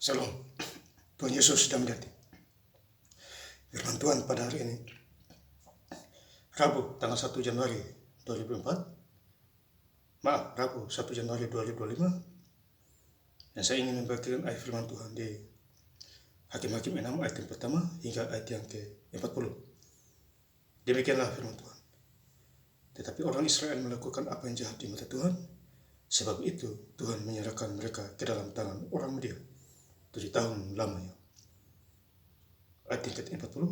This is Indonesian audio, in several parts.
Shalom, Tuhan Yesus sudah menjadi firman Tuhan pada hari ini, Rabu tanggal 1 Januari 2024, Rabu 1 Januari 2025, dan saya ingin membagikan ayat firman Tuhan di Hakim-Hakim 6 ayat yang pertama hingga ayat yang ke-40. Demikianlah firman Tuhan. Tetapi orang Israel melakukan apa yang jahat di mata Tuhan, sebab itu Tuhan menyerahkan mereka ke dalam tangan orang Midian 7 tahun lamanya. Ayat yang ke-40.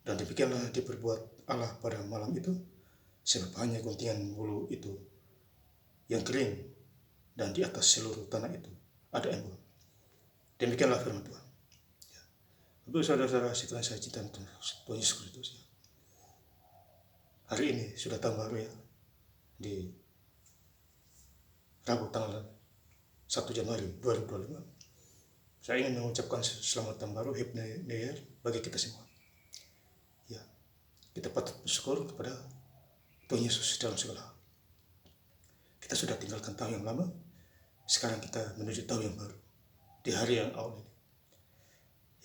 Dan demikianlah diperbuat Allah pada malam itu, sebab hanya guntingan bulu itu yang kering, dan di atas seluruh tanah itu ada embun. Demikianlah firman Tuhan. Bapak saudara-saudara sekalian saya cinta Tuhan Yesus Kristus. Hari ini sudah tahun baru ya, di Rabu tanggal 1 Januari 2025. Saya ingin mengucapkan selamat tahun baru, Happy New Year bagi kita semua. Ya, kita patut bersyukur kepada Tuhan Yesus dalam segala hal. Kita sudah tinggalkan tahun yang lama, sekarang kita menuju tahun yang baru, di hari yang awal ini.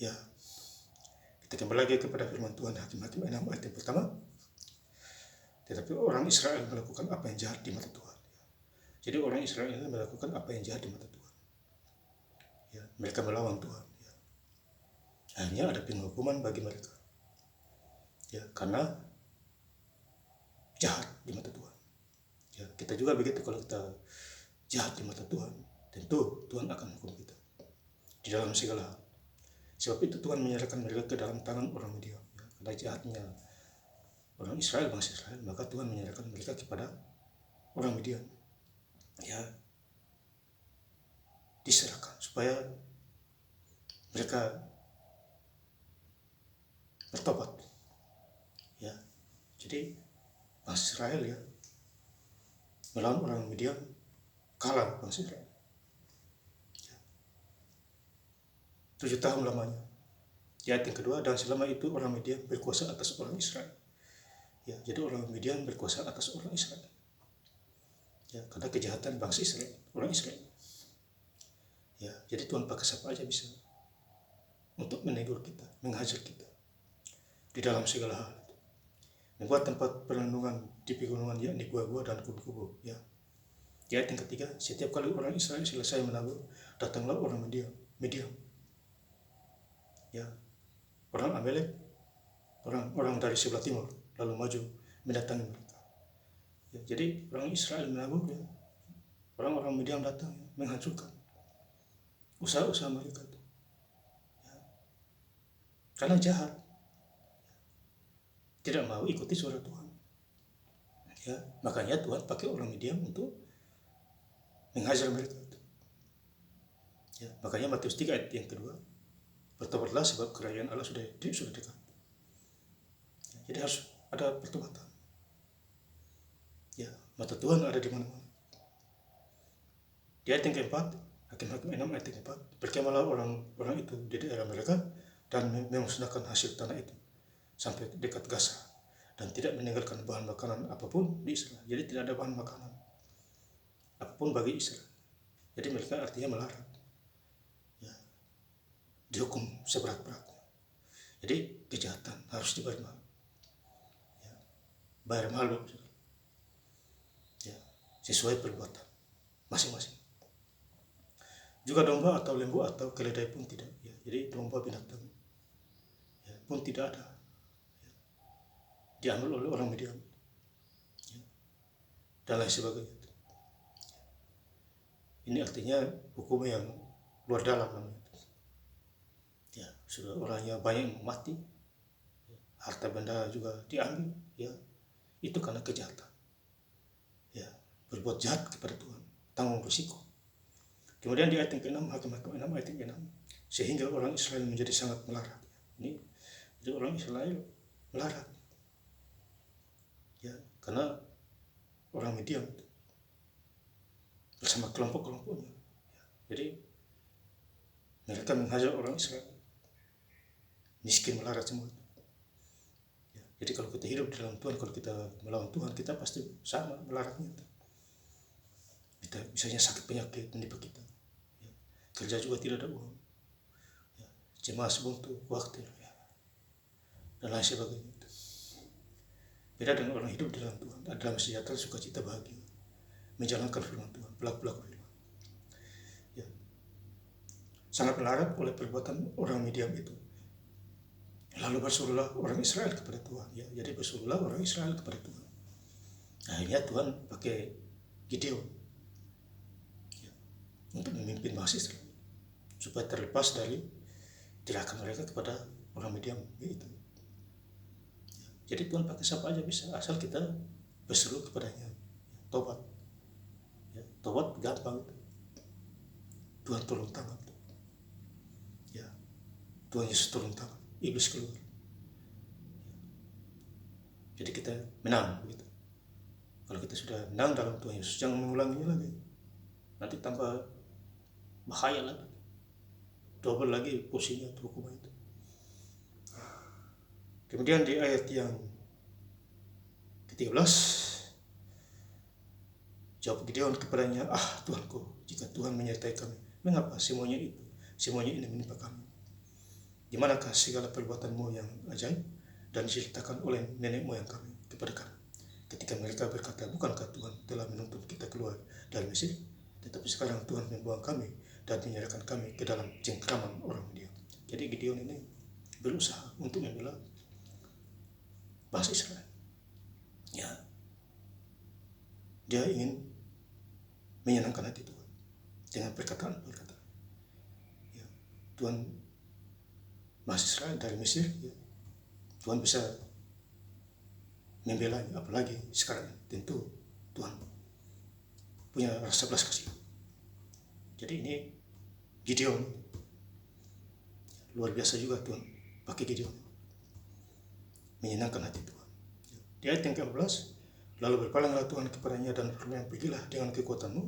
Ya, kita kembali lagi kepada firman Tuhan Hakim-Hakim 6 ayat yang pertama. Tetapi orang Israel melakukan apa yang jahat di mata Tuhan. Jadi orang Israel melakukan apa yang jahat di mata Tuhan. Ya, mereka melawan Tuhan. Ya. Akhirnya ada penghukuman bagi mereka. Ya, karena jahat di mata Tuhan. Ya, kita juga begitu, kalau kita jahat di mata Tuhan, tentu Tuhan akan hukum kita di dalam segala hal. Sebab itu Tuhan menyerahkan mereka ke dalam tangan orang Midian. Ya, karena jahatnya orang Israel, bangsa Israel, maka Tuhan menyerahkan mereka kepada orang Midian. Ya, diserahkan supaya mereka bertobat. Ya, jadi bangsa Israel ya melawan orang Midian, kalah bangsa Israel. Ya. 7 tahun lamanya. Di ayat yang kedua, dan selama itu orang Midian berkuasa atas orang Israel. Ya, jadi orang Midian berkuasa atas orang Israel. Ya, karena kejahatan bangsa Israel, orang Israel. Ya, jadi Tuhan pakai siapa aja bisa untuk menegur kita, menghajar kita di dalam segala hal. Membuat tempat perlindungan di pegunungan, yakni gua-gua dan kubu-kubu. Ya. Di ayat yang ketiga, setiap kali orang Israel selesai menabur, datanglah orang Midian. Ya, orang Amalek, orang dari sebelah timur, lalu maju mendatangi mereka. Ya, jadi orang Israel menabur, ya, orang-orang Midian datang ya, menghancurkan usaha-usaha mereka itu. Ya. Karena jahat, tidak mau ikuti suara Tuhan. Ya, makanya Tuhan pakai orang Midian untuk menghajar mereka itu. Ya, makanya Matius 3 ayat yang kedua, bertobatlah sebab kerajaan Allah sudah dekat. Ya, jadi harus ada pertobatan. Ya, mata Tuhan ada di mana-mana. Di ayat yang keempat, Hakim-Hakim 6 ayat yang keempat, berkemahlah orang itu di daerah mereka dan memusnahkan hasil tanah itu sampai dekat Gaza, dan tidak meninggalkan bahan makanan apapun di Israel. Jadi tidak ada bahan makanan apapun bagi Israel. Jadi mereka artinya melarat. Ya, dihukum seberat-beratnya. Jadi kejahatan harus dibayar mahal. Ya, bayar mahal, ya, sesuai perbuatan masing-masing. Juga domba atau lembu atau keledai pun tidak. Ya, jadi domba binatang ya, pun tidak ada. Ya, diambil oleh orang Midian. Ya, dan lain sebagainya. Ya. Ini artinya hukum yang luar dalam namanya. Ya, sudah orangnya banyak yang mati. Ya, harta benda juga diambil. Ya, itu karena kejahatan. Ya, berbuat jahat kepada Tuhan, tanggung risiko. Kemudian di ayat yang ke-6, Hakim-Hakim 6 ayat yang ke-6, sehingga orang Israel menjadi sangat melarat. Ini jadi orang Israel melarat. Ya, karena orang Midian bersama kelompok-kelompoknya. Ya, jadi mereka menghajar orang Israel. Miskin, melarat semua. Ya, jadi kalau kita hidup di dalam Tuhan, kalau kita melawan Tuhan, kita pasti sama melaratnya. Kita misalnya sakit penyakit menimpa kita. kerja juga tidak ada uang, ya, cemas buntu, khawatir, ya, dan lain sebagainya. Beda dengan orang hidup di dalam Tuhan, dalam sejahtera, sukacita, bahagia, menjalankan firman Tuhan, pelaku-pelaku firman. Ya. Sangat melarat oleh perbuatan orang Midian itu. Lalu bersuruhlah orang Israel kepada Tuhan. Ya, jadi bersuruhlah orang Israel kepada Tuhan. Akhirnya Tuhan pakai Gideon, ya, untuk memimpin bangsa Israel supaya terlepas dari tirakan mereka kepada orang Midian itu. Jadi Tuhan pakai siapa aja bisa, asal kita berseru kepadanya, tobat. Ya, tobat gampang. Tuhan tolong tangan. Ya, Tuhan Yesus tolong tangan, iblis keluar. Ya. Jadi kita menang begitu. Kalau kita sudah menang dalam Tuhan Yesus, jangan mengulanginya lagi. Nanti tambah bahaya lagi. Double lagi pusingnya hukuman itu. Kemudian di ayat yang ke-13, jawab Gideon kepadanya, Tuanku, jika Tuhan menyertai kami, mengapa semuanya ini menimpa kami? Di manakah segala perbuatanmu yang ajaib dan diceritakan oleh nenek moyang kami kepada kami? Ketika mereka berkata, bukankah Tuhan telah menuntun kita keluar dari Mesir? Tetapi sekarang Tuhan membuang kami dan menyerahkan kami ke dalam cengkraman orang Midian. Jadi Gideon ini berusaha untuk membela bangsa Israel. Ya, dia ingin menyenangkan hati Tuhan dengan perkataan-perkataan. Ya, Tuhan bangsa Israel dari Mesir, ya, Tuhan bisa membelanya, apalagi sekarang tentu Tuhan punya rasa belas kasih. Jadi ini Gideon, luar biasa juga Tuhan pakai Gideon menyenangkan hati Tuhan. Di ayat yang ke-14, lalu berpalinglah Tuhan kepadanya dan berfirman, pergilah dengan kekuatanmu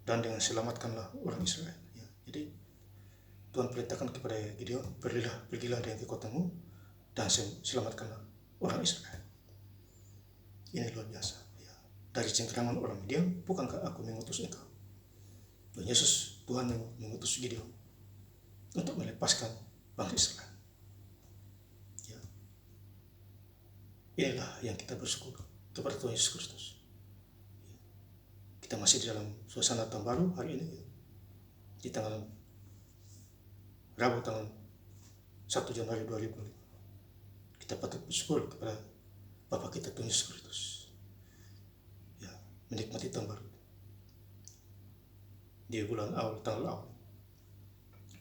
dan dengan selamatkanlah orang Israel. Ya, jadi Tuhan perintahkan kepada Gideon, pergilah dengan kekuatanmu dan selamatkanlah orang Israel. Ini luar biasa. Ya, dari cengkraman orang Midian, bukankah aku mengutus engkau? Tuhan Yesus, Tuhan yang mengutus Gideon untuk melepaskan bangsa Israel. Inilah yang kita bersyukur kepada Tuhan Yesus Kristus. Kita masih di dalam suasana tahun baru hari ini, di tanggal Rabu tanggal 1 Januari 2025. Kita patut bersyukur kepada Bapa kita Tuhan Yesus Kristus. Ya, menikmati tahun baru di bulan awal, tanggal awal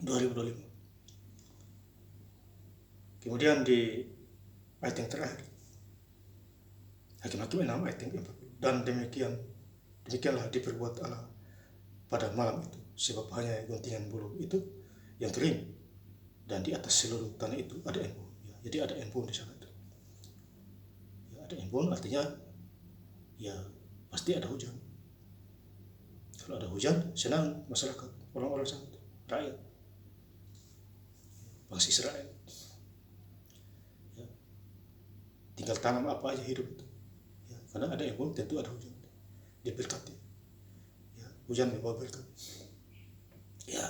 2025. Kemudian di ayat yang terakhir, Hakim-Hakim 6 ayat yang 40. Dan demikianlah diperbuat Allah pada malam itu, sebab hanya guntingan bulu itu yang kering, dan di atas seluruh tanah itu ada embun. Ya, jadi ada embun di sana itu. Ya, ada embun artinya ya pasti ada hujan. Kalau ada hujan, senang masyarakat, orang-orang sana, rakyat, bangsa Israel. Ya, tinggal tanam apa aja hidup itu. Karena ada embun, tentu ada hujan. Diberkati. Ya, hujan membawa berkat. Ya,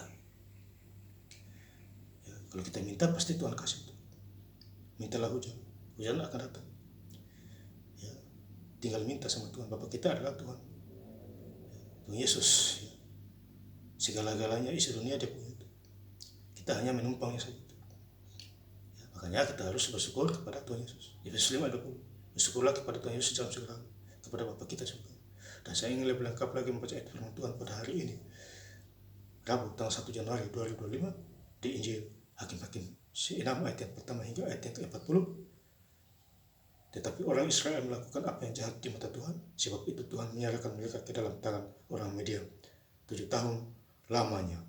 kalau kita minta pasti Tuhan kasih. Mintalah hujan, hujan akan datang. Ya, tinggal minta sama Tuhan. Bapa kita adalah Tuhan. Ya, Tuhan Yesus. Ya. Segala-galanya isi dunia dia punya itu. Kita hanya menumpangnya saja. Ya, makanya kita harus bersyukur kepada Tuhan Yesus. Efesus 5:20. Bersyukurlah kepada Tuhan Yesus dalam segala, kepada Bapa kita juga. Dan saya ingin lebih lengkap lagi membaca ayat firman Tuhan pada hari ini, Rabu tanggal 1 Januari 2025, di Injil Hakim-Hakim 6 ayat yang pertama hingga ayat yang ke-40. Tetapi orang Israel melakukan apa yang jahat di mata Tuhan, sebab itu Tuhan menyerahkan mereka ke dalam tangan orang Midian 7 tahun lamanya.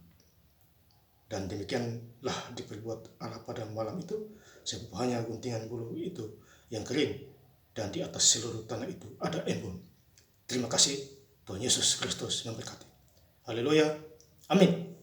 Dan demikianlah diperbuat Allah pada malam itu, sebab hanya guntingan bulu itu yang kering, dan di atas seluruh tanah itu ada embun. Terima kasih, Tuhan Yesus Kristus memberkati. Haleluya. Amin.